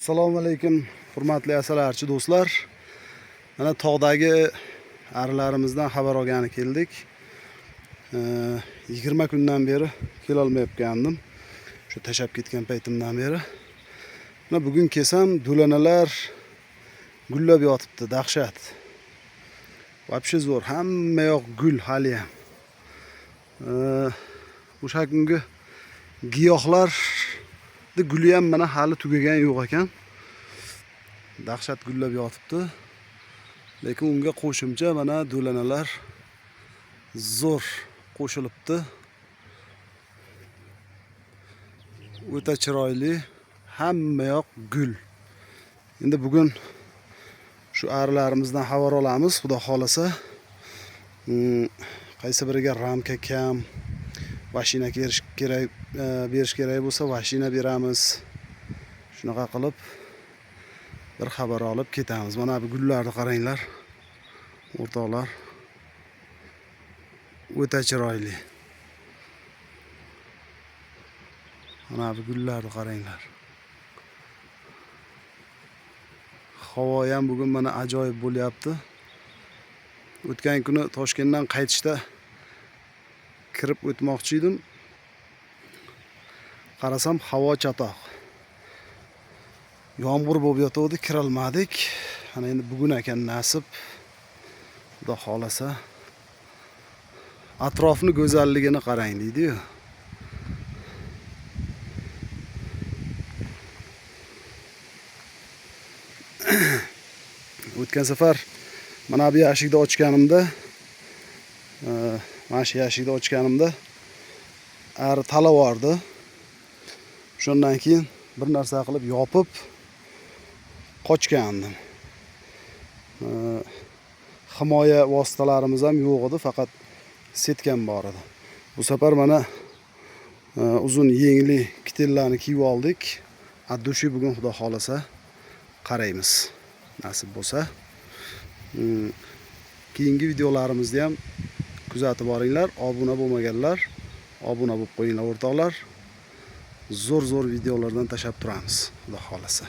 Assalomu alaykum, hurmatli asalarichi do'stlar. Mana tog'dagi arilarimizdan xabar olgani keldik. 20 kundan beri kela olmayotgandim. Shu tashab ketgan paytimdan beri. Mana bugun kelsam, do'lanalar gullab yotibdi, dahshat. Вообще zo'r, hamma yoq gul hali ham. O'sha kungi giyohlar guli ham mana hali tugagan yo'q ekan. Dahshat gullab yotibdi. Lekin unga qo'shimcha mana do'lanalar zo'r qo'shilibdi. O'ta chiroyli, hamma yoq gul. Endi bugun shu arilarimizdan xabar olamiz, xudo xolasa. Qaysi biriga ramka kam, mashina berish kerak bo'lsa, mashina beramiz. Shunaqa qilib bir xabar olib ketamiz. Mana bu gullarni qaranglar. O'rtoqlar. O'ta chiroyli. Mana bu gullarni qaranglar. Havo ham bugun mana ajoyib bo'lyapti. O'tgan kuni Toshkentdan qaytishda kirib o'tmoqchi edim. Qarasam havo chatoq. Yomg'ir bo'lib yotuvdi, kira olmadik. Mana endi bugun ekan nasib. Xudo xolasa. Atrofni go'zalligini qarang deydi-yu. O'tgan safar mana bu yashikda ochganimda, mana shu yashikda ochganimda ari tala bordi. Shundan keyin bir narsa qilib yopib qochgandim. Himoya vositalarimiz ham yo'q edi, faqat setkan bor edi. Bu safar mana uzun yengli kitellarni kiyib oldik. Addushi bugun xudo xolasa qaraymiz. Nasib bo'lsa. Keyingi videolarimizni ham kuzatib boringlar. Obuna bo'lmaganlar obuna bo'lib qo'yinglar o'rtoqlar. Zo'r videolardan tashab turamiz, xudo xolasa.